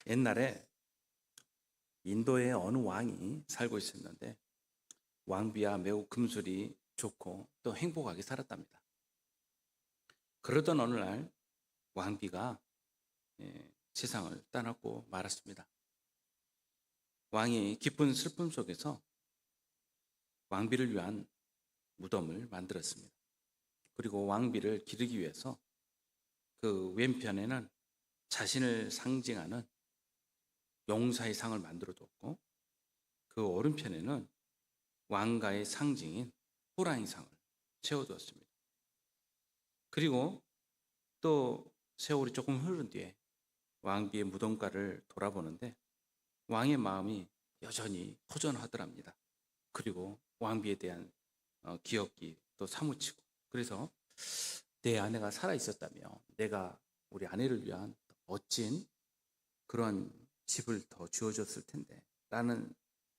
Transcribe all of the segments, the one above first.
옛날에 인도의 어느 왕이 살고 있었는데 왕비야 매우 금술이 좋고 또 행복하게 살았답니다. 그러던 어느 날 왕비가 세상을 떠났고 말았습니다. 왕이 깊은 슬픔 속에서 왕비를 위한 무덤을 만들었습니다. 그리고 왕비를 기르기 위해서 그 왼편에는 자신을 상징하는 용사의 상을 만들어 뒀고 그 오른편에는 왕가의 상징인 호랑이 상을 세워두었습니다. 그리고 또 세월이 조금 흐른 뒤에 왕비의 무덤가를 돌아보는데 왕의 마음이 여전히 허전하더랍니다. 그리고 왕비에 대한 기억이 또 사무치고, 그래서 내 아내가 살아있었다면 내가 우리 아내를 위한 멋진 그런 집을 더 지어줬을 텐데 라는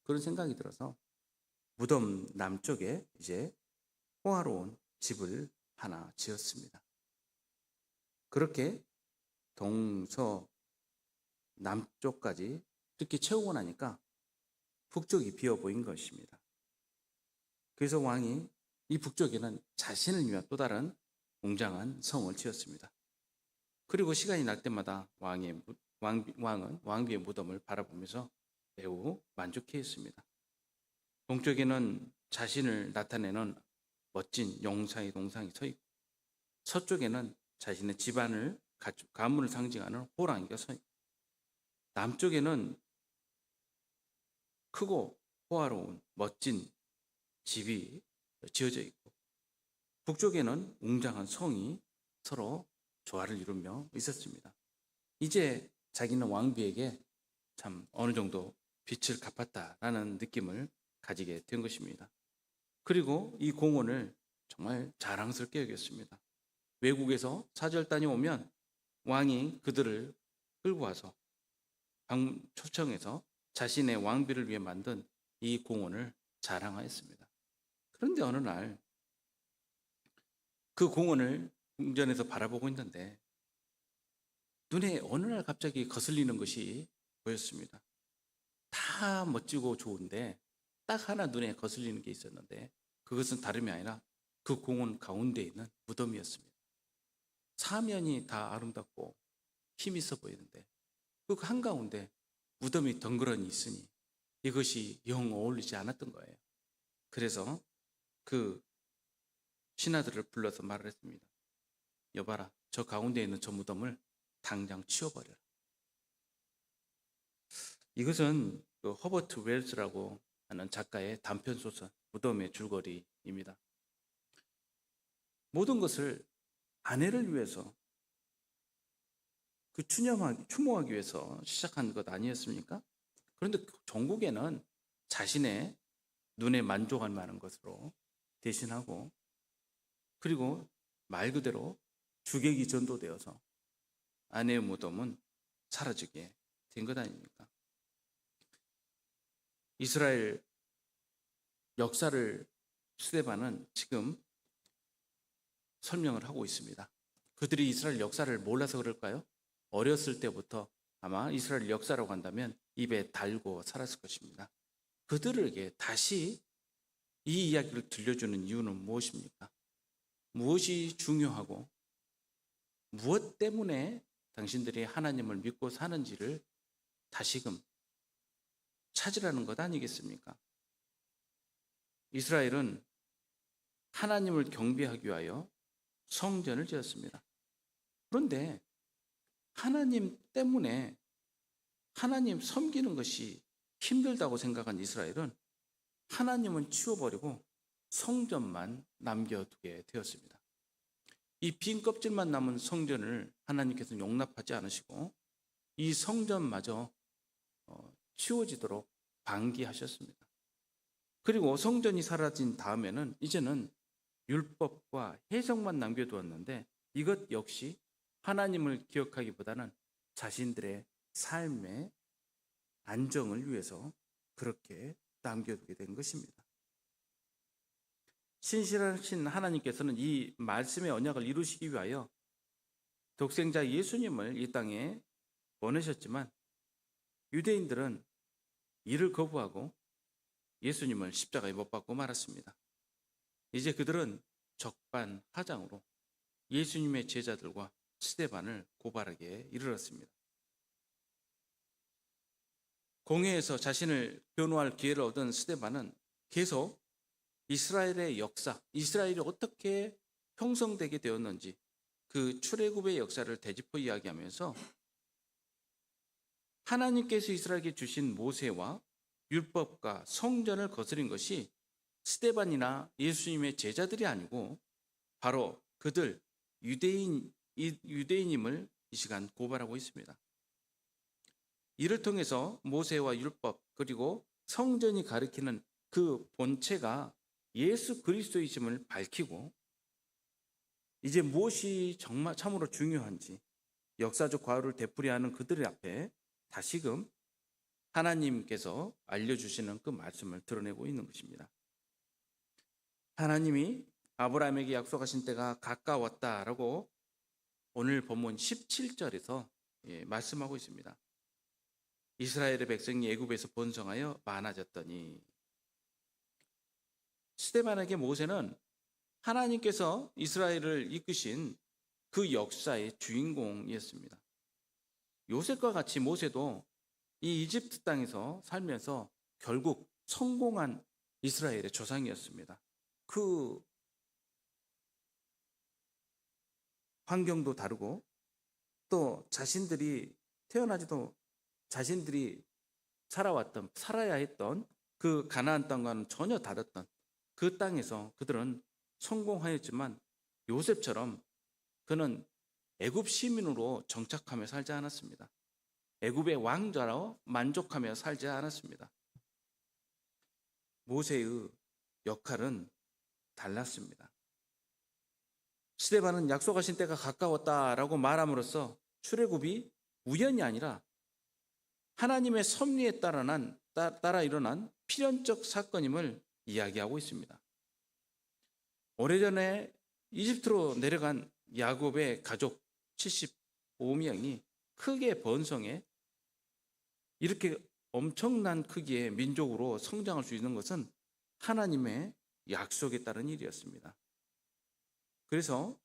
그런 생각이 들어서 무덤 남쪽에 이제 호화로운 집을 하나 지었습니다. 그렇게 동서 남쪽까지 이렇게 채우고 나니까 북쪽이 비어 보인 것입니다. 그래서 왕이 이 북쪽에는 자신을 위한 또 다른 웅장한 성을 지었습니다. 그리고 시간이 날 때마다 왕은 왕비의 무덤을 바라보면서 매우 만족해했습니다. 동쪽에는 자신을 나타내는 멋진 용사의 동상이 서 있고, 서쪽에는 자신의 집안을 가문을 상징하는 호랑이가 서 있고, 남쪽에는 크고 호화로운 멋진 집이 지어져 있고, 북쪽에는 웅장한 성이 서로 조화를 이루며 있었습니다. 이제 자기는 왕비에게 참 어느 정도 빚을 갚았다라는 느낌을 가지게 된 것입니다. 그리고 이 공원을 정말 자랑스럽게 여겼습니다. 외국에서 사절단이 오면 왕이 그들을 끌고 와서 초청해서 자신의 왕비를 위해 만든 이 공원을 자랑하였습니다. 그런데 어느 날 그 공원을 궁전에서 바라보고 있는데 눈에 어느 날 갑자기 거슬리는 것이 보였습니다. 다 멋지고 좋은데 딱 하나 눈에 거슬리는 게 있었는데 그것은 다름이 아니라 그 공원 가운데 있는 무덤이었습니다. 사면이 다 아름답고 힘 있어 보이는데 그 한가운데 무덤이 덩그러니 있으니 이것이 영 어울리지 않았던 거예요. 그래서 그 신하들을 불러서 말을 했습니다. 여봐라, 저 가운데 있는 저 무덤을 당장 치워버려라. 이것은 그 허버트 웰스라고 하는 작가의 단편소설 무덤의 줄거리입니다. 모든 것을 아내를 위해서 추모하기 위해서 시작한 것 아니었습니까? 그런데 종국에는 자신의 눈에 만족할 만한 것으로 대신하고, 그리고 말 그대로 주객이 전도되어서 아내의 무덤은 사라지게 된 것 아닙니까? 이스라엘 역사를 스데반은 지금 설명을 하고 있습니다. 그들이 이스라엘 역사를 몰라서 그럴까요? 어렸을 때부터 아마 이스라엘 역사라고 한다면 입에 달고 살았을 것입니다. 그들에게 다시 이 이야기를 들려주는 이유는 무엇입니까? 무엇이 중요하고 무엇 때문에 당신들이 하나님을 믿고 사는지를 다시금 찾으라는 것 아니겠습니까? 이스라엘은 하나님을 경배하기 위하여 성전을 지었습니다. 그런데 하나님 때문에 하나님 섬기는 것이 힘들다고 생각한 이스라엘은 하나님은 치워버리고 성전만 남겨두게 되었습니다. 이 빈 껍질만 남은 성전을 하나님께서 용납하지 않으시고 이 성전마저 치워지도록 방기하셨습니다. 그리고 성전이 사라진 다음에는 이제는 율법과 해석만 남겨두었는데 이것 역시 하나님을 기억하기보다는 자신들의 삶의 안정을 위해서 그렇게 남겨두게 된 것입니다. 신실하신 하나님께서는 이 말씀의 언약을 이루시기 위하여 독생자 예수님을 이 땅에 보내셨지만 유대인들은 이를 거부하고 예수님을 십자가에 못 박고 말았습니다. 이제 그들은 적반하장으로 예수님의 제자들과 스데반을 고발하기에 이르렀습니다. 공회에서 자신을 변호할 기회를 얻은 스데반은 계속 이스라엘의 역사, 이스라엘이 어떻게 형성되게 되었는지 그 출애굽의 역사를 되짚어 이야기하면서 하나님께서 이스라엘에게 주신 모세와 율법과 성전을 거스린 것이 스데반이나 예수님의 제자들이 아니고 바로 그들 유대인임을 이 시간 고발하고 있습니다. 이를 통해서 모세와 율법 그리고 성전이 가리키는 그 본체가 예수 그리스도이심을 밝히고 이제 무엇이 정말 참으로 중요한지 역사적 과오를 되풀이하는 그들 앞에 다시금 하나님께서 알려주시는 그 말씀을 드러내고 있는 것입니다. 하나님이 아브라함에게 약속하신 때가 가까웠다라고 오늘 본문 17절에서 말씀하고 있습니다. 이스라엘의 백성이 애굽에서 번성하여 많아졌더니 스데반에게 모세는 하나님께서 이스라엘을 이끄신 그 역사의 주인공이었습니다. 요셉과 같이 모세도 이 이집트 땅에서 살면서 결국 성공한 이스라엘의 조상이었습니다. 그 환경도 다르고 또 자신들이 태어나지도 자신들이 살아야 했던 그 가나안 땅과는 전혀 다랐던 그 땅에서 그들은 성공하였지만 요셉처럼 그는 애굽 시민으로 정착하며 살지 않았습니다. 애굽의 왕자로 만족하며 살지 않았습니다. 모세의 역할은 달랐습니다. 스데반은 약속하신 때가 가까웠다라고 말함으로써 출애굽이 우연이 아니라 하나님의 섭리에 따라 일어난 필연적 사건임을 이야기하고 있습니다. 오래전에 이집트로 내려간 야곱의 가족 75명이 크게 번성해 이렇게 엄청난 크기의 민족으로 성장할 수 있는 것은 하나님의 약속에 따른 일이었습니다. 그래서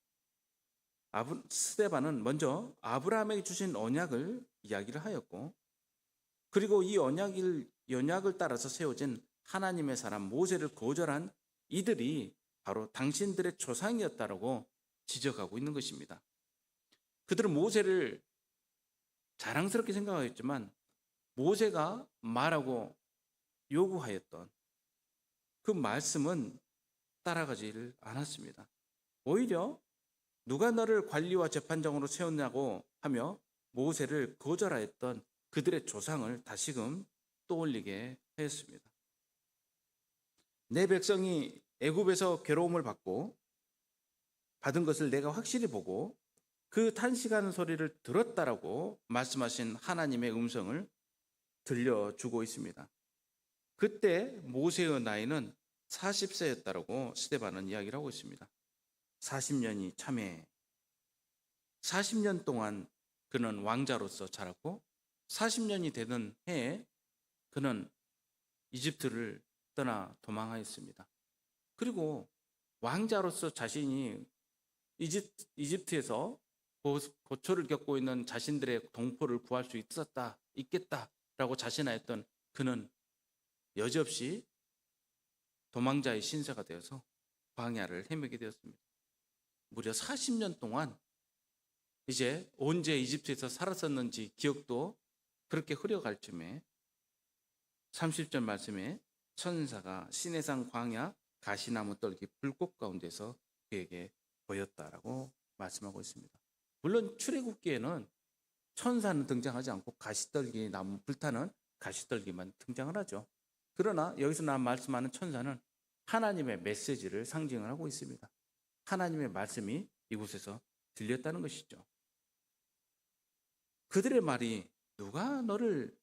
스데반은 먼저 아브라함에게 주신 언약을 이야기를 하였고 그리고 이 언약을 따라서 세워진 하나님의 사람 모세를 거절한 이들이 바로 당신들의 조상이었다라고 지적하고 있는 것입니다. 그들은 모세를 자랑스럽게 생각하였지만 모세가 말하고 요구하였던 그 말씀은 따라가지를 않았습니다. 오히려 누가 너를 관리와 재판장으로 세웠냐고 하며 모세를 거절하였던 그들의 조상을 다시금 떠올리게 하였습니다. 내 백성이 애굽에서 괴로움을 받고 받은 것을 내가 확실히 보고 그 탄식하는 소리를 들었다라고 말씀하신 하나님의 음성을 들려주고 있습니다. 그때 모세의 나이는 40세였다라고 스데반은 이야기를 하고 있습니다. 40년이 참에 40년 동안 그는 왕자로서 자랐고 40년이 되는 해에 그는 이집트를 떠나 도망하였습니다. 그리고 왕자로서 자신이 이집트에서 고초를 겪고 있는 자신들의 동포를 구할 수 있겠다라고 자신하였던 그는 여지없이 도망자의 신세가 되어서 광야를 헤매게 되었습니다. 무려 40년 동안 이제 언제 이집트에서 살았었는지 기억도 그렇게 흐려갈 쯤에 30절 말씀에 천사가 시내산 광야 가시나무 떨기 불꽃 가운데서 그에게 보였다라고 말씀하고 있습니다. 물론 출애굽기에는 천사는 등장하지 않고 가시떨기 나무 불타는 가시떨기만 등장을 하죠. 그러나 여기서 말씀하는 천사는 하나님의 메시지를 상징을 하고 있습니다. 하나님의 말씀이 이곳에서 들렸다는 것이죠. 그들의 말이 누가 너를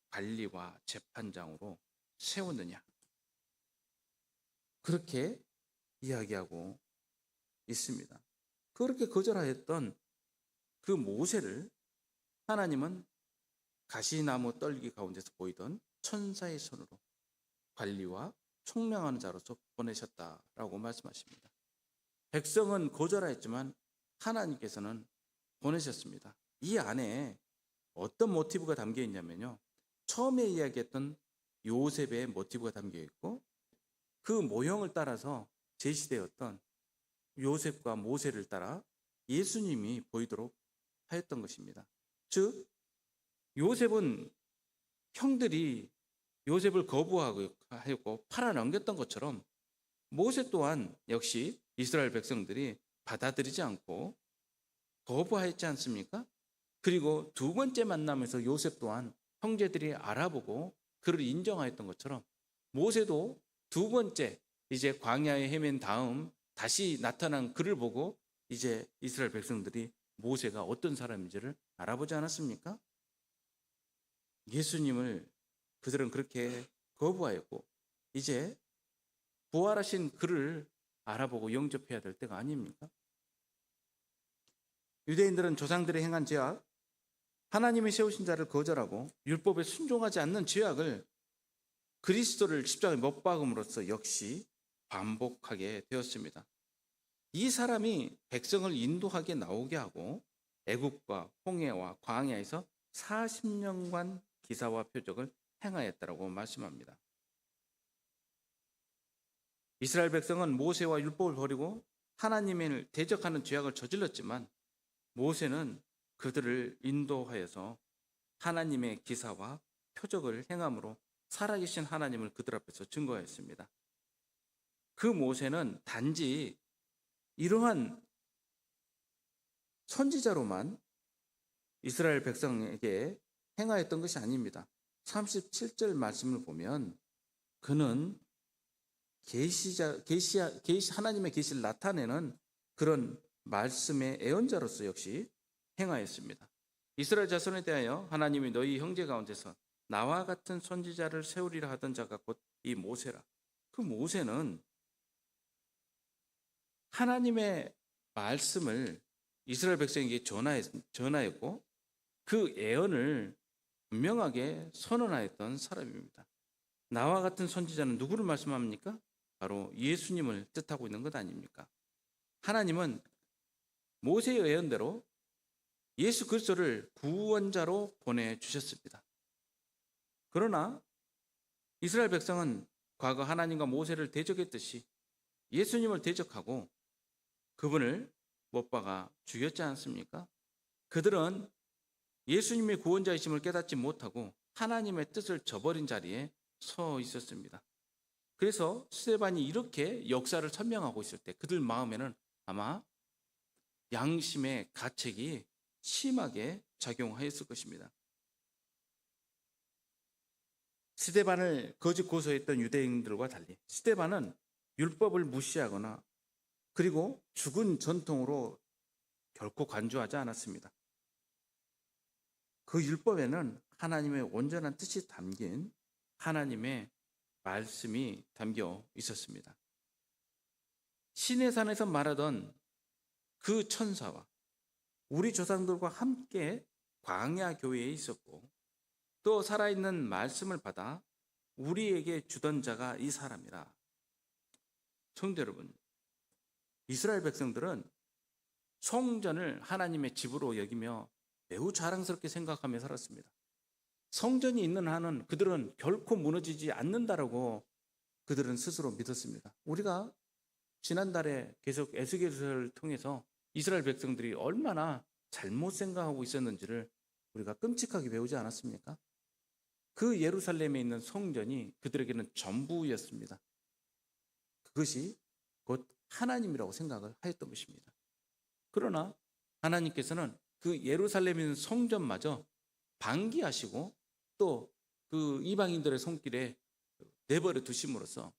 관리와 재판장으로 세웠느냐 그렇게 이야기하고 있습니다. 그렇게 거절하였던 그 모세를 하나님은 가시나무 떨기 가운데서 보이던 천사의 손으로 관리와 총명하는 자로서 보내셨다라고 말씀하십니다. 백성은 거절하였지만 하나님께서는 보내셨습니다. 이 안에 어떤 모티브가 담겨 있냐면요, 처음에 이야기했던 요셉의 모티브가 담겨 있고, 그 모형을 따라서 제시되었던 요셉과 모세를 따라 예수님이 보이도록 하였던 것입니다. 즉, 요셉은 형들이 요셉을 거부하고 팔아넘겼던 것처럼 모세 또한 역시 이스라엘 백성들이 받아들이지 않고 거부하였지 않습니까? 그리고 두 번째 만남에서 요셉 또한 형제들이 알아보고 그를 인정하였던 것처럼 모세도 두 번째 이제 광야에 헤맨 다음 다시 나타난 그를 보고 이제 이스라엘 백성들이 모세가 어떤 사람인지를 알아보지 않았습니까? 예수님을 그들은 그렇게 거부하였고 이제 부활하신 그를 알아보고 영접해야 될 때가 아닙니까? 유대인들은 조상들이 행한 죄악, 하나님이 세우신 자를 거절하고 율법에 순종하지 않는 죄악을 그리스도를 십자가에 못 박음으로써 역시 반복하게 되었습니다. 이 사람이 백성을 인도하게 나오게 하고 애굽과 홍해와 광야에서 40년간 기사와 표적을 행하였다라고 말씀합니다. 이스라엘 백성은 모세와 율법을 버리고 하나님을 대적하는 죄악을 저질렀지만 모세는 그들을 인도하여서 하나님의 기사와 표적을 행함으로 살아계신 하나님을 그들 앞에서 증거했습니다. 그 모세는 단지 이러한 선지자로만 이스라엘 백성에게 행하였던 것이 아닙니다. 37절 말씀을 보면 그는 하나님의 계시를 나타내는 그런 말씀의 예언자로서 역시 행하였습니다. 이스라엘 자손에 대하여 하나님이 너희 형제 가운데서 나와 같은 선지자를 세우리라 하던 자가 곧 이 모세라. 그 모세는 하나님의 말씀을 이스라엘 백성에게 전하였고 그 예언을 분명하게 선언하였던 사람입니다. 나와 같은 선지자는 누구를 말씀합니까? 바로 예수님을 뜻하고 있는 것 아닙니까? 하나님은 모세의 예언대로 예수 그리스도를 구원자로 보내주셨습니다. 그러나 이스라엘 백성은 과거 하나님과 모세를 대적했듯이 예수님을 대적하고 그분을 못 박아 죽였지 않습니까? 그들은 예수님의 구원자이심을 깨닫지 못하고 하나님의 뜻을 저버린 자리에 서 있었습니다. 그래서 스데반이 이렇게 역사를 설명하고 있을 때 그들 마음에는 아마 양심의 가책이 심하게 작용하였을 것입니다. 스데반을 거짓 고소했던 유대인들과 달리 스데반은 율법을 무시하거나 그리고 죽은 전통으로 결코 간주하지 않았습니다. 그 율법에는 하나님의 온전한 뜻이 담긴 하나님의 말씀이 담겨 있었습니다. 시내산에서 말하던 그 천사와 우리 조상들과 함께 광야 교회에 있었고 또 살아있는 말씀을 받아 우리에게 주던 자가 이 사람이라. 성도 여러분, 이스라엘 백성들은 성전을 하나님의 집으로 여기며 매우 자랑스럽게 생각하며 살았습니다. 성전이 있는 한은 그들은 결코 무너지지 않는다라고 그들은 스스로 믿었습니다. 우리가 지난달에 계속 에스겔서를 통해서 이스라엘 백성들이 얼마나 잘못 생각하고 있었는지를 우리가 끔찍하게 배우지 않았습니까? 그 예루살렘에 있는 성전이 그들에게는 전부였습니다. 그것이 곧 하나님이라고 생각을 하였던 것입니다. 그러나 하나님께서는 그 예루살렘에 있는 성전마저 방기하시고 또 그 이방인들의 손길에 내버려 두심으로써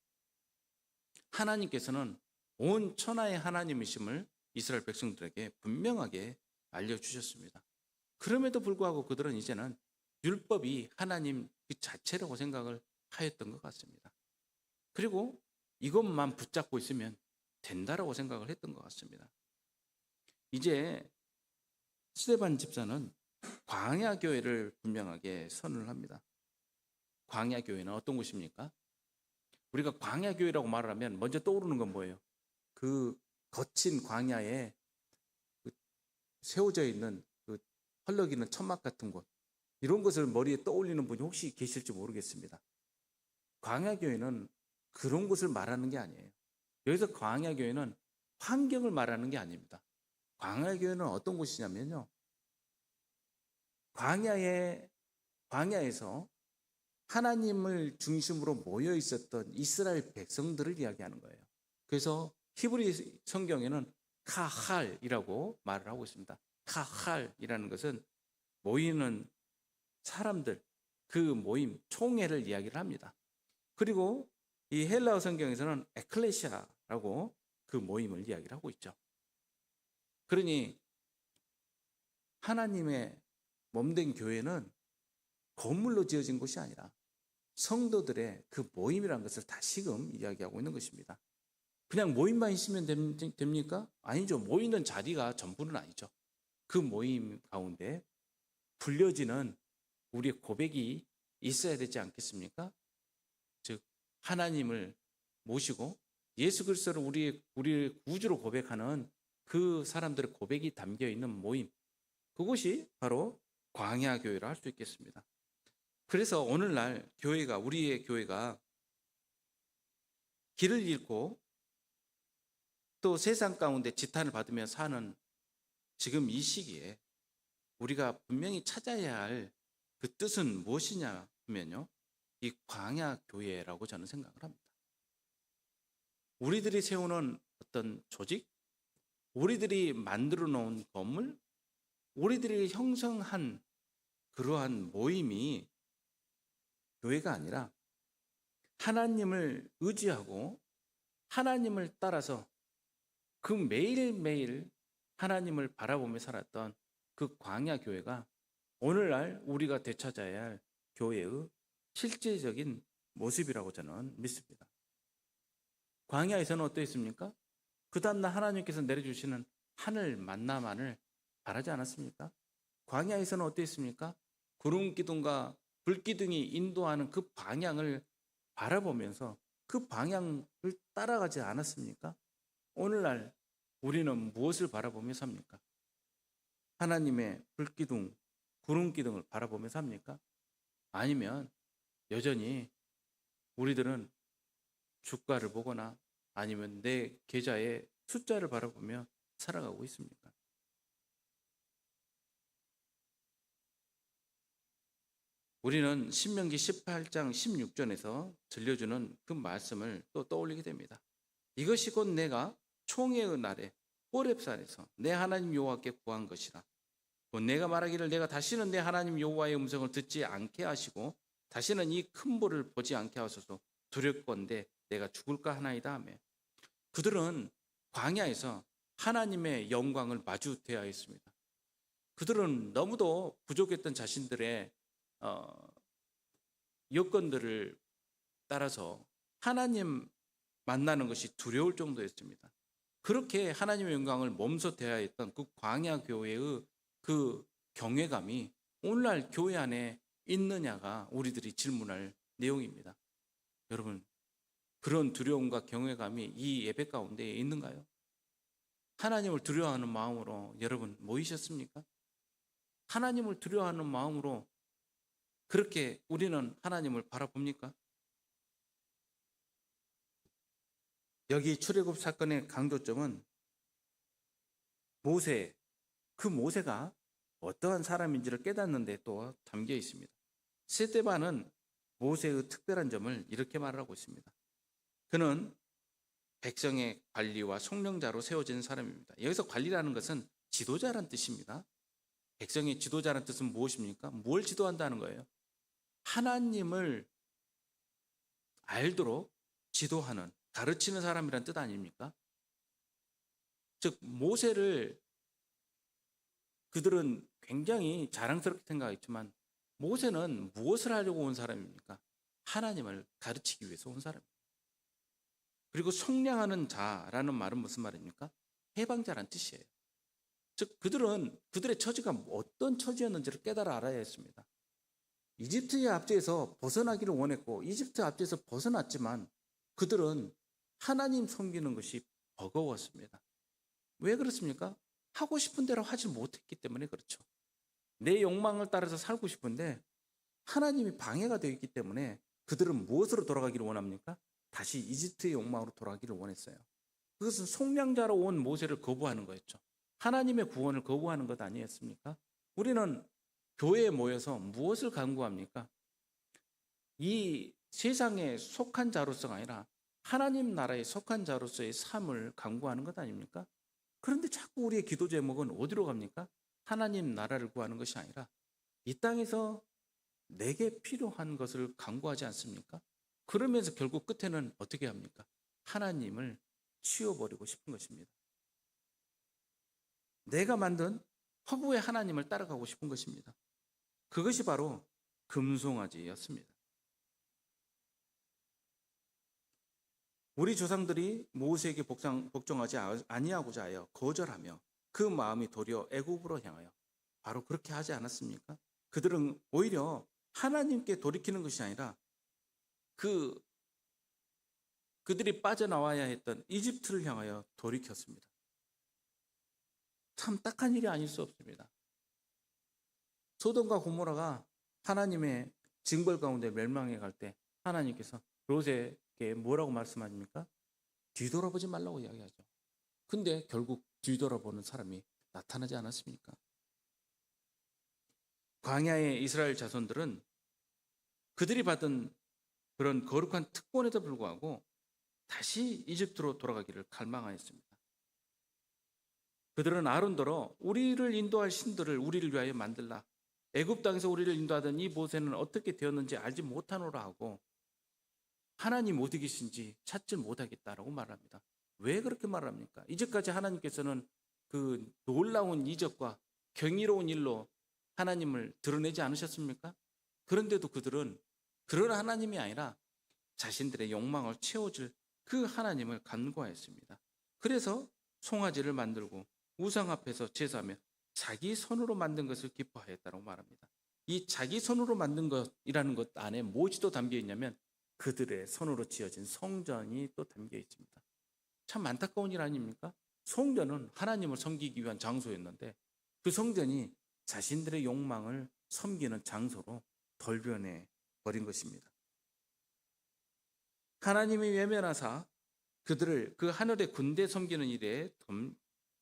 하나님께서는 온 천하의 하나님이심을 이스라엘 백성들에게 분명하게 알려주셨습니다. 그럼에도 불구하고 그들은 이제는 율법이 하나님 그 자체라고 생각을 하였던 것 같습니다. 그리고 이것만 붙잡고 있으면 된다라고 생각을 했던 것 같습니다. 이제 스데반 집사는 광야 교회를 분명하게 선언을 합니다. 광야 교회는 어떤 곳입니까? 우리가 광야 교회라고 말하면 먼저 떠오르는 건 뭐예요? 그 거친 광야에 그 세워져 있는 그 헐렁이는 천막 같은 곳, 이런 것을 머리에 떠올리는 분이 혹시 계실지 모르겠습니다. 광야 교회는 그런 곳을 말하는 게 아니에요. 여기서 광야 교회는 환경을 말하는 게 아닙니다. 광야 교회는 어떤 곳이냐면요, 광야에서 하나님을 중심으로 모여 있었던 이스라엘 백성들을 이야기하는 거예요. 그래서 히브리 성경에는 카할이라고 말을 하고 있습니다. 카할이라는 것은 모이는 사람들, 그 모임, 총회를 이야기를 합니다. 그리고 이 헬라어 성경에서는 에클레시아라고 그 모임을 이야기를 하고 있죠. 그러니 하나님의 몸된 교회는 건물로 지어진 곳이 아니라 성도들의 그 모임이라는 것을 다시금 이야기하고 있는 것입니다. 그냥 모임만 있으면 됩니까? 아니죠. 모이는 자리가 전부는 아니죠. 그 모임 가운데 불려지는 우리의 고백이 있어야 되지 않겠습니까? 즉 하나님을 모시고 예수 그리스도를 우리의 구주로 고백하는 그 사람들의 고백이 담겨 있는 모임, 그것이 바로 광야 교회라 할 수 있겠습니다. 그래서 오늘날 우리의 교회가 길을 잃고 또 세상 가운데 지탄을 받으며 사는 지금 이 시기에 우리가 분명히 찾아야 할 그 뜻은 무엇이냐 하면요, 이 광야 교회라고 저는 생각을 합니다. 우리들이 세우는 어떤 조직, 우리들이 만들어 놓은 건물, 우리들이 형성한 그러한 모임이 교회가 아니라 하나님을 의지하고 하나님을 따라서 그 매일매일 하나님을 바라보며 살았던 그 광야 교회가 오늘날 우리가 되찾아야 할 교회의 실제적인 모습이라고 저는 믿습니다. 광야에서는 어떠했습니까? 그 다음날 하나님께서 내려주시는 하늘 만나만을 바라지 않았습니까? 광야에서는 어떠했습니까? 구름 기둥과 불 기둥이 인도하는 그 방향을 바라보면서 그 방향을 따라가지 않았습니까? 오늘날 우리는 무엇을 바라보며 삽니까? 하나님의 불기둥, 구름기둥을 바라보며 삽니까? 아니면 여전히 우리들은 주가를 보거나 아니면 내 계좌의 숫자를 바라보며 살아가고 있습니까? 우리는 신명기 18장 16절에서 들려주는 그 말씀을 또 떠올리게 됩니다. 이것이 곧 내가 총회의 날에 호렙산에서 내 하나님 여호와께 구한 것이라. 곧 내가 말하기를 내가 다시는 내 하나님 여호와의 음성을 듣지 않게 하시고 다시는 이 큰 볼을 보지 않게 하소서. 두렵건대 내가 죽을까 하나이다 하며, 그들은 광야에서 하나님의 영광을 마주해야 했습니다. 그들은 너무도 부족했던 자신들의 여건들을 따라서 하나님 만나는 것이 두려울 정도였습니다. 그렇게 하나님의 영광을 몸소 대하였던 그 광야 교회의 그 경외감이 오늘날 교회 안에 있느냐가 우리들이 질문할 내용입니다. 여러분, 그런 두려움과 경외감이 이 예배 가운데 있는가요? 하나님을 두려워하는 마음으로 여러분 모이셨습니까? 하나님을 두려워하는 마음으로 그렇게 우리는 하나님을 바라봅니까? 여기 출애굽 사건의 강조점은 그 모세가 어떠한 사람인지를 깨닫는 데 또 담겨 있습니다. 스데반은 모세의 특별한 점을 이렇게 말하고 있습니다. 그는 백성의 관리와 속령자로 세워진 사람입니다. 여기서 관리라는 것은 지도자란 뜻입니다. 백성의 지도자란 뜻은 무엇입니까? 뭘 지도한다는 거예요? 하나님을 알도록 지도하는, 가르치는 사람이란 뜻 아닙니까? 즉 모세를 그들은 굉장히 자랑스럽게 생각했지만 모세는 무엇을 하려고 온 사람입니까? 하나님을 가르치기 위해서 온 사람입니다. 그리고 속량하는 자라는 말은 무슨 말입니까? 해방자란 뜻이에요. 즉 그들의 처지가 어떤 처지였는지를 깨달아 알아야 했습니다. 이집트의 압제에서 벗어나기를 원했고 이집트 압제에서 벗어났지만 그들은 하나님 섬기는 것이 버거웠습니다. 왜 그렇습니까? 하고 싶은 대로 하지 못했기 때문에 그렇죠. 내 욕망을 따라서 살고 싶은데 하나님이 방해가 되어 있기 때문에 그들은 무엇으로 돌아가기를 원합니까? 다시 이집트의 욕망으로 돌아가기를 원했어요. 그것은 속량자로 온 모세를 거부하는 거였죠. 하나님의 구원을 거부하는 것 아니었습니까? 우리는 교회에 모여서 무엇을 간구합니까? 이 세상에 속한 자로서가 아니라 하나님 나라에 속한 자로서의 삶을 간구하는 것 아닙니까? 그런데 자꾸 우리의 기도 제목은 어디로 갑니까? 하나님 나라를 구하는 것이 아니라 이 땅에서 내게 필요한 것을 간구하지 않습니까? 그러면서 결국 끝에는 어떻게 합니까? 하나님을 치워버리고 싶은 것입니다. 내가 만든 허구의 하나님을 따라가고 싶은 것입니다. 그것이 바로 금송아지였습니다. 우리 조상들이 모세에게 복종하지 아니하고자 하여 거절하며 그 마음이 도리어 애굽으로 향하여 바로 그렇게 하지 않았습니까? 그들은 오히려 하나님께 돌이키는 것이 아니라 그들이 빠져나와야 했던 이집트를 향하여 돌이켰습니다. 참 딱한 일이 아닐 수 없습니다. 소돔과 고모라가 하나님의 징벌 가운데 멸망해 갈 때 하나님께서 롯에게 뭐라고 말씀하십니까? 뒤돌아보지 말라고 이야기하죠. 근데 결국 뒤돌아보는 사람이 나타나지 않았습니까? 광야의 이스라엘 자손들은 그들이 받은 그런 거룩한 특권에도 불구하고 다시 이집트로 돌아가기를 갈망하였습니다. 그들은 아론더러 우리를 인도할 신들을 우리를 위하여 만들라. 애굽 땅에서 우리를 인도하던 이 모세는 어떻게 되었는지 알지 못하노라 하고 하나님 어디 계신지 찾지 못하겠다라고 말합니다. 왜 그렇게 말합니까? 이제까지 하나님께서는 그 놀라운 이적과 경이로운 일로 하나님을 드러내지 않으셨습니까? 그런데도 그들은 그런 하나님이 아니라 자신들의 욕망을 채워줄 그 하나님을 간구하였습니다. 그래서 송아지를 만들고 우상 앞에서 제사하며 자기 손으로 만든 것을 기뻐하였다고 말합니다. 이 자기 손으로 만든 것이라는 것 안에 무엇이 또 담겨 있냐면 그들의 손으로 지어진 성전이 또 담겨 있습니다. 참 안타까운 일 아닙니까? 성전은 하나님을 섬기기 위한 장소였는데 그 성전이 자신들의 욕망을 섬기는 장소로 돌변해 버린 것입니다. 하나님이 외면하사 그들을 그 하늘의 군대 섬기는 일에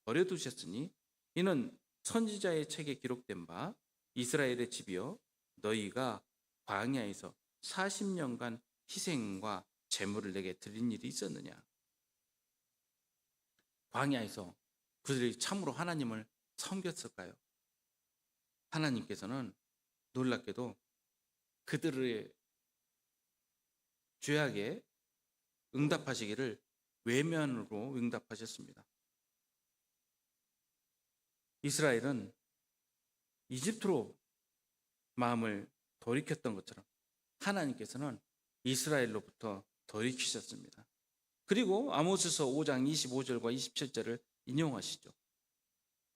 버려두셨으니 이는 선지자의 책에 기록된 바 이스라엘의 집이여 너희가 광야에서 40년간 희생과 제물을 내게 드린 일이 있었느냐. 광야에서 그들이 참으로 하나님을 섬겼을까요? 하나님께서는 놀랍게도 그들의 죄악에 응답하시기를 외면으로 응답하셨습니다. 이스라엘은 이집트로 마음을 돌이켰던 것처럼 하나님께서는 이스라엘로부터 돌이키셨습니다. 그리고 아모스서 5장 25절과 27절을 인용하시죠.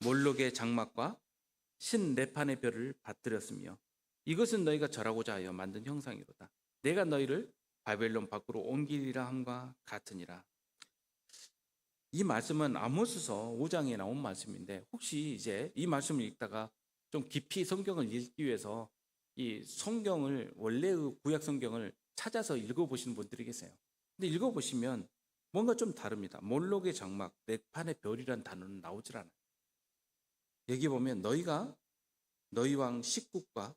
몰록의 장막과 신 레판의 별을 받들였으며 이것은 너희가 절하고자 하여 만든 형상이로다. 내가 너희를 바벨론 밖으로 옮기리라 함과 같으니라. 이 말씀은 아모스서 5장에 나온 말씀인데 혹시 이제 이 말씀을 읽다가 좀 깊이 성경을 읽기 위해서 이 성경을 원래의 구약 성경을 찾아서 읽어보시는 분들이 계세요. 근데 읽어보시면 뭔가 좀 다릅니다. 몰록의 장막, 레판의 별이라는 단어는 나오질 않아요. 여기 보면 너희가 너희 왕 식국과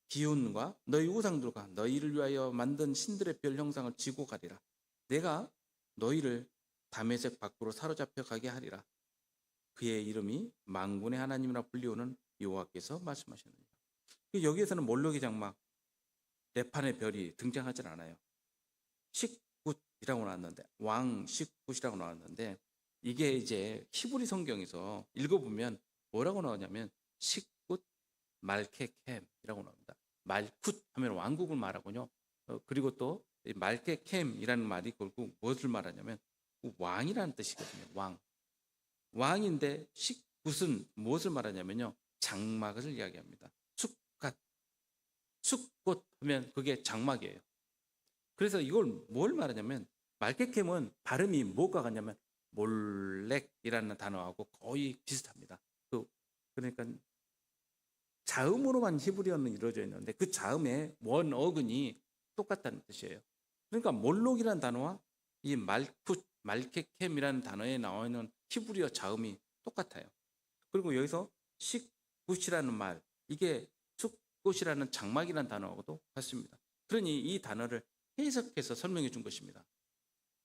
기온과 너희 우상들과 너희를 위하여 만든 신들의 별 형상을 지고 가리라. 내가 너희를 다메섹 밖으로 사로잡혀 가게 하리라. 그의 이름이 만군의 하나님이라 불리우는 여호와께서 말씀하셨느니라. 여기에서는 몰록의 장막, 레판의 별이 등장하지 않아요. 식굿이라고 나왔는데 왕 식굿이라고 나왔는데 이게 이제 히브리 성경에서 읽어보면 뭐라고 나오냐면 식굿 말케켐이라고 나옵니다. 말굿 하면 왕국을 말하군요. 그리고 또 말케켐이라는 말이 결국 무엇을 말하냐면 왕이라는 뜻이거든요. 왕인데 무엇을 말하냐면요. 장막을 이야기합니다. 숲꽃 하면 그게 장막이에요. 그래서 이걸 뭘 말하냐면 말케켐은 발음이 뭐가 같냐면 몰렉이라는 단어하고 거의 비슷합니다. 그러니까 자음으로만 히브리어는 이루어져 있는데 그 자음의 원 어근이 똑같다는 뜻이에요. 그러니까 몰록이라는 단어와 이 말케켐이라는 단어에 나와 있는 히브리어 자음이 똑같아요. 그리고 여기서 식굿이라는 말, 이게 숲꽃이라는 장막이라는 단어하고도 같습니다. 그러니 이 단어를 해석해서 설명해 준 것입니다.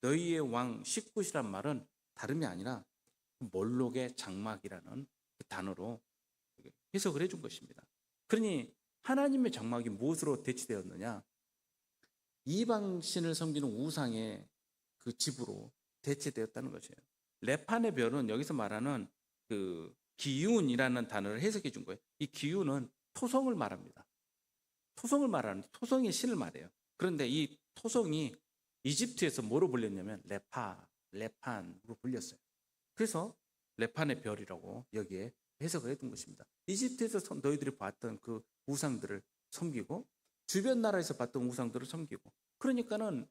너희의 왕 식굿이란 말은 다름이 아니라 몰록의 장막이라는 그 단어로 해석을 해준 것입니다. 그러니 하나님의 장막이 무엇으로 대치되었느냐? 이방신을 섬기는 우상의 그 집으로 대체되었다는 것이에요. 레판의 별은 여기서 말하는 그 기운이라는 단어를 해석해 준 거예요. 이 기운은 토성을 말합니다. 토성을 말하는 토성의 신을 말해요. 그런데 이 토성이 이집트에서 뭐로 불렸냐면 레판으로 불렸어요. 그래서 레판의 별이라고 여기에 해석을 해둔 것입니다. 이집트에서 너희들이 봤던 그 우상들을 섬기고 주변 나라에서 봤던 우상들을 섬기고, 그러니까는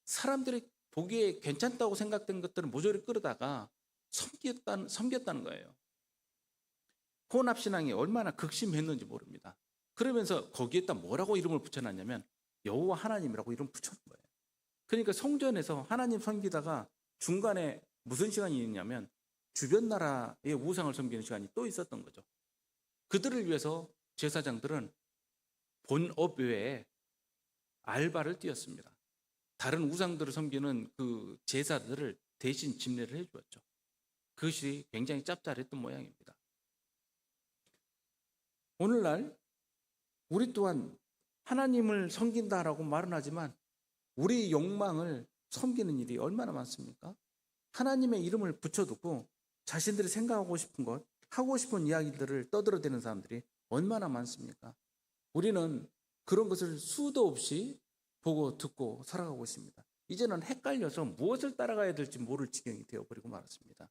사람들이 보기에 괜찮다고 생각된 것들을 모조리 끌어다가 섬겼다는 거예요. 혼합신앙이 얼마나 극심했는지 모릅니다. 그러면서 거기에다 뭐라고 이름을 붙여놨냐면 여호와 하나님이라고 이름 붙여놓은 거예요. 그러니까 성전에서 하나님 섬기다가 중간에 무슨 시간이 있냐면 주변 나라의 우상을 섬기는 시간이 또 있었던 거죠. 그들을 위해서 제사장들은 본업 외에 알바를 뛰었습니다. 다른 우상들을 섬기는 그 제사들을 대신 집례를 해주었죠. 그것이 굉장히 짭짤했던 모양입니다. 오늘날 우리 또한 하나님을 섬긴다라고 말은 하지만 우리 욕망을 섬기는 일이 얼마나 많습니까? 하나님의 이름을 붙여두고 자신들이 생각하고 싶은 것, 하고 싶은 이야기들을 떠들어대는 사람들이 얼마나 많습니까? 우리는 그런 것을 수도 없이 보고 듣고 살아가고 있습니다. 이제는 헷갈려서 무엇을 따라가야 될지 모를 지경이 되어버리고 말았습니다.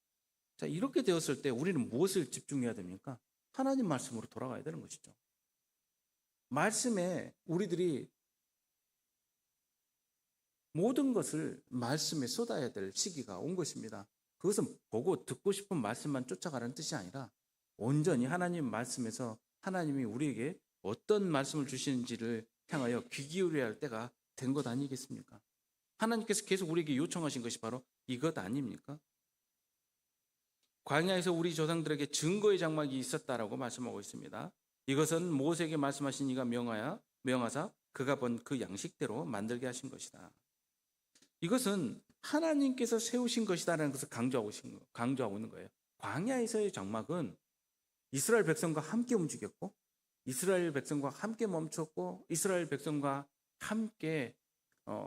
자, 이렇게 되었을 때 우리는 무엇을 집중해야 됩니까? 하나님 말씀으로 돌아가야 되는 것이죠. 말씀에 우리들이 모든 것을 말씀에 쏟아야 될 시기가 온 것입니다. 그것은 보고 듣고 싶은 말씀만 쫓아가라는 뜻이 아니라 온전히 하나님 말씀에서 하나님이 우리에게 어떤 말씀을 주시는지를 향하여 귀 기울여야 할 때가 된 것 아니겠습니까? 하나님께서 계속 우리에게 요청하신 것이 바로 이것 아닙니까? 광야에서 우리 조상들에게 증거의 장막이 있었다라고 말씀하고 있습니다. 이것은 모세에게 말씀하신 이가 명하사 그가 본 그 양식대로 만들게 하신 것이다. 이것은 하나님께서 세우신 것이다라는 것을 강조하고 있는 거예요. 광야에서의 장막은 이스라엘 백성과 함께 움직였고 이스라엘 백성과 함께 멈췄고 이스라엘 백성과 함께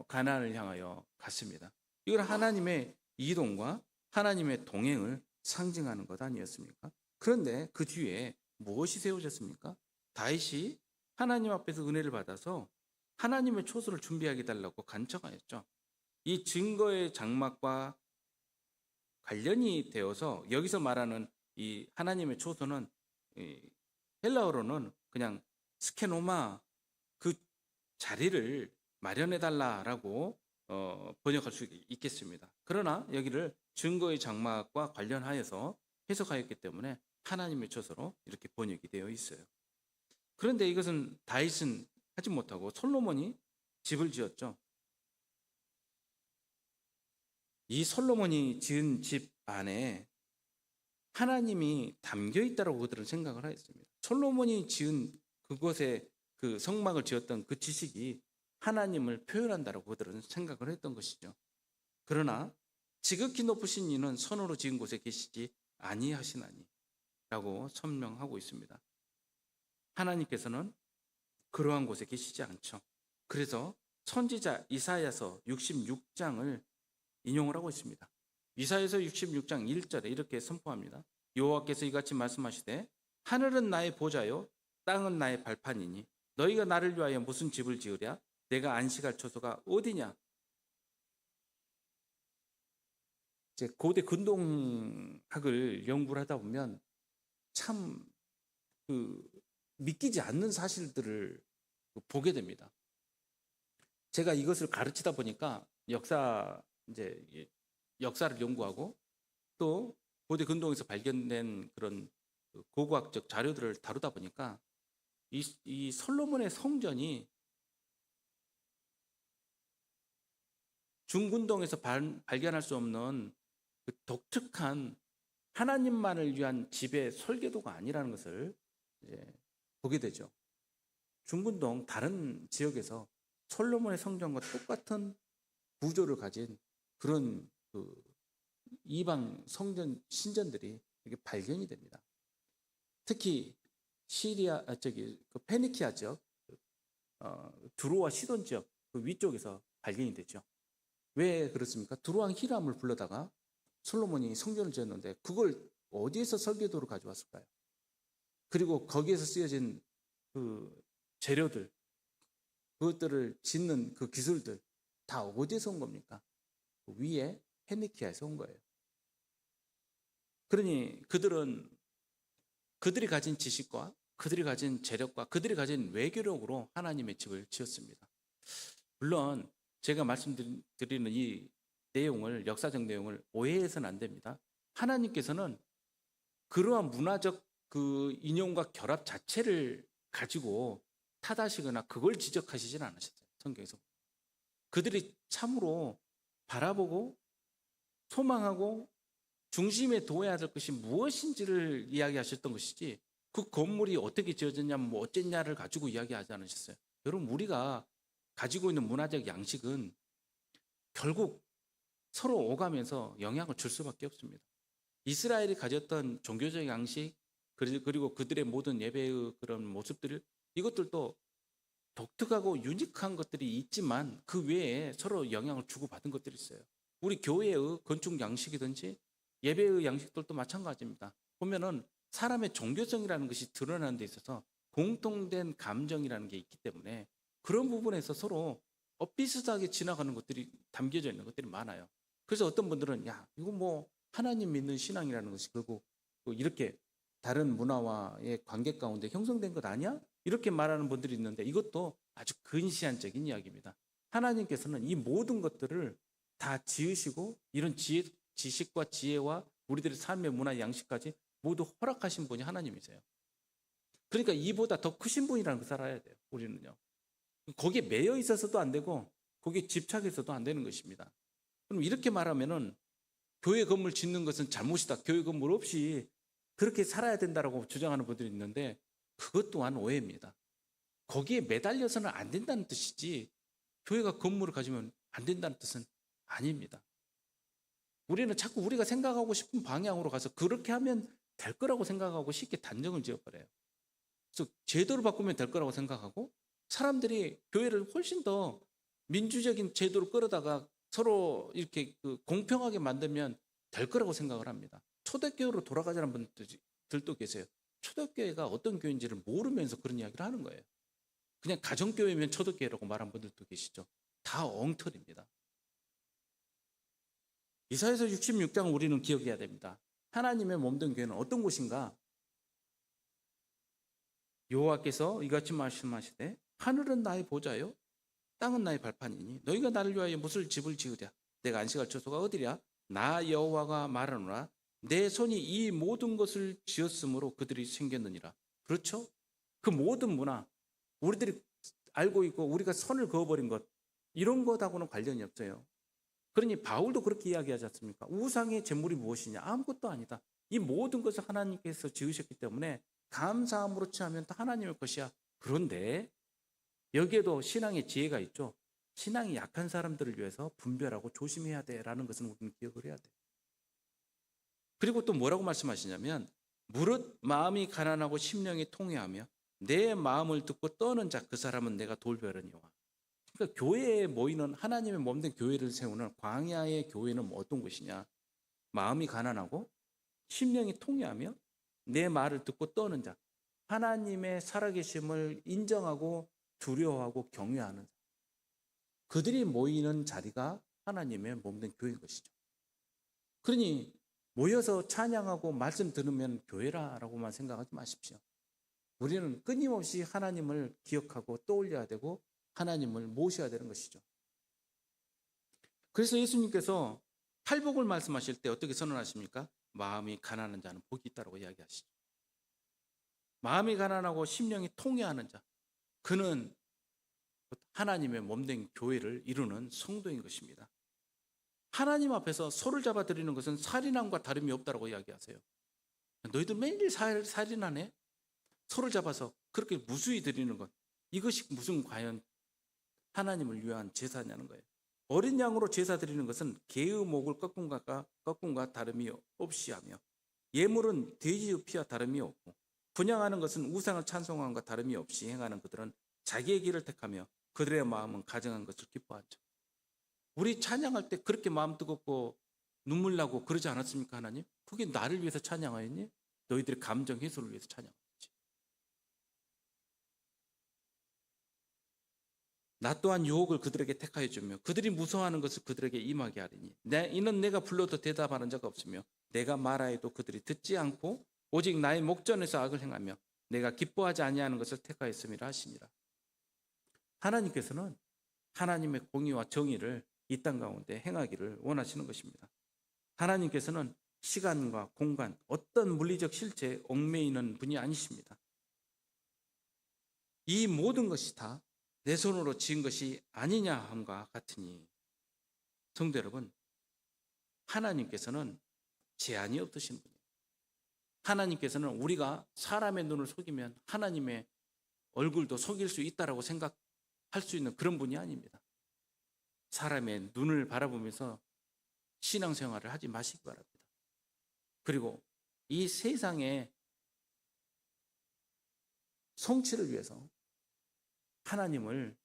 가나안을 향하여 갔습니다. 이건 하나님의 이동과 하나님의 동행을 상징하는 것 아니었습니까? 그런데 그 뒤에 무엇이 세워졌습니까? 다윗이 하나님 앞에서 은혜를 받아서 하나님의 초소를 준비하게 달라고 간청하였죠. 이 증거의 장막과 관련이 되어서 여기서 말하는 이 하나님의 초소는 헬라어로는 그냥 스케노마, 그 자리를 마련해 달라라고 번역할 수 있겠습니다. 그러나 여기를 증거의 장막과 관련하여서 해석하였기 때문에 하나님의 초소로 이렇게 번역이 되어 있어요. 그런데 이것은 다윗은 하지 못하고 솔로몬이 집을 지었죠. 이 솔로몬이 지은 집 안에 하나님이 담겨 있다고 그들은 생각을 하였습니다. 솔로몬이 지은 그곳에 그 성막을 지었던 그 지식이 하나님을 표현한다고 그들은 생각을 했던 것이죠. 그러나 지극히 높으신 이는 손으로 지은 곳에 계시지 아니하시나니 라고 설명하고 있습니다. 하나님께서는 그러한 곳에 계시지 않죠. 그래서 선지자 이사야서 66장을 인용을 하고 있습니다. 이사야서 66장 1절에 이렇게 선포합니다. 여호와께서 이같이 말씀하시되 하늘은 나의 보좌요 땅은 나의 발판이니 너희가 나를 위하여 무슨 집을 지으랴? 내가 안식할 처소가 어디냐? 이제 고대 근동학을 연구를 하다 보면 참 그 믿기지 않는 사실들을 보게 됩니다. 제가 이것을 가르치다 보니까 이제 역사를 연구하고 또 고대 근동에서 발견된 그런 고고학적 자료들을 다루다 보니까 이 솔로몬의 성전이 중근동에서 발견할 수 없는 그 독특한 하나님만을 위한 집의 설계도가 아니라는 것을 이제 보게 되죠. 중근동 다른 지역에서 솔로몬의 성전과 똑같은 구조를 가진 그런 그 이방 성전 신전들이 이렇게 발견이 됩니다. 특히 그 페니키아 지역, 두로와 시돈 지역 그 위쪽에서 발견이 됐죠. 왜 그렇습니까? 두로왕 히람을 불러다가 솔로몬이 성전을 지었는데 그걸 어디에서 설계도로 가져왔을까요? 그리고 거기에서 쓰여진 그 재료들, 그것들을 짓는 그 기술들 다 어디에서 온 겁니까? 그 위에 페니키아에서 온 거예요. 그러니 그들이 가진 지식과 그들이 가진 재력과 그들이 가진 외교력으로 하나님의 집을 지었습니다. 물론 제가 말씀드리는 이 내용을, 역사적 내용을 오해해서는 안 됩니다. 하나님께서는 그러한 문화적 그 인용과 결합 자체를 가지고 탓하시거나 그걸 지적하시진 않으셨어요. 성경에서. 그들이 참으로 바라보고 소망하고 중심에 둬야 될 것이 무엇인지를 이야기하셨던 것이지 그 건물이 어떻게 지어졌냐 뭐 어쨌냐를 가지고 이야기하지 않으셨어요. 여러분, 우리가 가지고 있는 문화적 양식은 결국 서로 오가면서 영향을 줄 수밖에 없습니다. 이스라엘이 가졌던 종교적 양식 그리고 그들의 모든 예배의 그런 모습들, 이것들도 독특하고 유니크한 것들이 있지만 그 외에 서로 영향을 주고받은 것들이 있어요. 우리 교회의 건축 양식이든지 예배의 양식들도 마찬가지입니다. 보면은 사람의 종교성이라는 것이 드러나는 데 있어서 공통된 감정이라는 게 있기 때문에 그런 부분에서 서로 비슷하게 지나가는 것들이 담겨져 있는 것들이 많아요. 그래서 어떤 분들은 야, 이거 뭐 하나님 믿는 신앙이라는 것이 결국 이렇게 다른 문화와의 관계 가운데 형성된 것 아니야? 이렇게 말하는 분들이 있는데 이것도 아주 근시안적인 이야기입니다. 하나님께서는 이 모든 것들을 다 지으시고 이런 지식과 지혜와 우리들의 삶의 문화 양식까지 모두 허락하신 분이 하나님이세요. 그러니까 이보다 더 크신 분이라는 걸 알아야 돼요. 우리는요. 거기에 매여 있어서도 안 되고 거기에 집착해서도 안 되는 것입니다. 그럼 이렇게 말하면은 교회 건물 짓는 것은 잘못이다. 교회 건물 없이 그렇게 살아야 된다라고 주장하는 분들이 있는데 그것 또한 오해입니다. 거기에 매달려서는 안 된다는 뜻이지 교회가 건물을 가지면 안 된다는 뜻은 아닙니다. 우리는 자꾸 우리가 생각하고 싶은 방향으로 가서 그렇게 하면 될 거라고 생각하고 쉽게 단정을 지어버려요. 그래서 제도를 바꾸면 될 거라고 생각하고 사람들이 교회를 훨씬 더 민주적인 제도를 끌어다가 서로 이렇게 공평하게 만들면 될 거라고 생각을 합니다. 초대교회로 돌아가자는 분들도 계세요. 초대교회가 어떤 교회인지를 모르면서 그런 이야기를 하는 거예요. 그냥 가정교회면 초대교회라고 말하는 분들도 계시죠. 다 엉터리입니다. 이사야서 66장을 우리는 기억해야 됩니다. 하나님의 몸된 교회는 어떤 곳인가? 여호와께서 이같이 말씀하시되 하늘은 나의 보좌요 땅은 나의 발판이니 너희가 나를 위하여 무슨 집을 지으랴? 내가 안식할 처소가 어디랴? 나 여호와가 말하노라 내 손이 이 모든 것을 지었으므로 그들이 생겼느니라. 그렇죠? 그 모든 문화, 우리들이 알고 있고 우리가 선을 그어버린 것, 이런 것하고는 관련이 없어요. 그러니 바울도 그렇게 이야기하지 않습니까? 우상의 제물이 무엇이냐? 아무것도 아니다. 이 모든 것을 하나님께서 지으셨기 때문에 감사함으로 취하면 다 하나님의 것이야. 그런데 여기에도 신앙의 지혜가 있죠. 신앙이 약한 사람들을 위해서 분별하고 조심해야 돼라는 것은 우리는 기억을 해야 돼요. 그리고 또 뭐라고 말씀하시냐면 무릇 마음이 가난하고 심령이 통회하며 내 마음을 듣고 떠는 자 그 사람은 내가 돌보려니와. 그러니까 교회에 모이는 하나님의 몸된 교회를 세우는 광야의 교회는 어떤 곳이냐? 마음이 가난하고 심령이 통회하며 내 말을 듣고 떠는 자, 하나님의 살아계심을 인정하고 두려워하고 경외하는 자, 그들이 모이는 자리가 하나님의 몸된 교회인 것이죠. 그러니 모여서 찬양하고 말씀 들으면 교회라라고만 생각하지 마십시오. 우리는 끊임없이 하나님을 기억하고 떠올려야 되고 하나님을 모셔야 되는 것이죠. 그래서 예수님께서 팔복을 말씀하실 때 어떻게 선언하십니까? 마음이 가난한 자는 복이 있다고 이야기하시죠. 마음이 가난하고 심령이 통회하는 자, 그는 하나님의 몸된 교회를 이루는 성도인 것입니다. 하나님 앞에서 소를 잡아 드리는 것은 살인함과 다름이 없다고 이야기하세요. 너희들 매일 살인하네? 소를 잡아서 그렇게 무수히 드리는 것, 이것이 무슨 과연 하나님을 위한 제사냐는 거예요. 어린 양으로 제사 드리는 것은 개의 목을 꺾음과 다름이 없이 하며, 예물은 돼지의 피와 다름이 없고, 분향하는 것은 우상을 찬송함과 다름이 없이 행하는 그들은 자기의 길을 택하며 그들의 마음은 가정한 것을 기뻐하죠. 우리 찬양할 때 그렇게 마음 뜨겁고 눈물 나고 그러지 않았습니까? 하나님? 그게 나를 위해서 찬양하였니? 너희들의 감정 해소를 위해서 찬양하였지. 나 또한 유혹을 그들에게 택하여 주며 그들이 무서워하는 것을 그들에게 임하게 하리니 이는 내가 불러도 대답하는 자가 없으며 내가 말하여도 그들이 듣지 않고 오직 나의 목전에서 악을 행하며 내가 기뻐하지 아니하는 것을 택하였음이라 하시니라. 하나님께서는 하나님의 공의와 정의를 이 땅 가운데 행하기를 원하시는 것입니다. 하나님께서는 시간과 공간, 어떤 물리적 실체에 얽매이는 분이 아니십니다. 이 모든 것이 다 내 손으로 지은 것이 아니냐 함과 같으니, 성도 여러분, 하나님께서는 제한이 없으신 분이에요. 하나님께서는 우리가 사람의 눈을 속이면 하나님의 얼굴도 속일 수 있다라고 생각할 수 있는 그런 분이 아닙니다. 사람의 눈을 바라보면서 신앙생활을 하지 마시기 바랍니다. 그리고 이 세상의 성취를 위해서 하나님을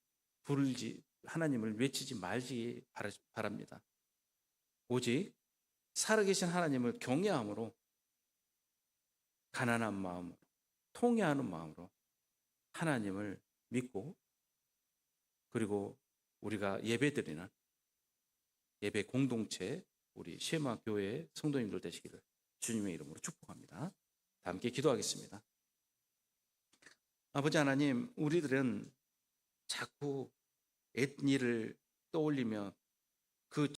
외치지 말지 바랍니다. 오직 살아계신 하나님을 경외함으로, 가난한 마음으로, 통회하는 마음으로 하나님을 믿고, 그리고 우리가 예배드리는 예배 공동체, 우리 쉐마 교회 성도님들 되시기를 주님의 이름으로 축복합니다. 다 함께 기도하겠습니다. 아버지 하나님, 우리들은 자꾸 옛 일을 떠올리며 그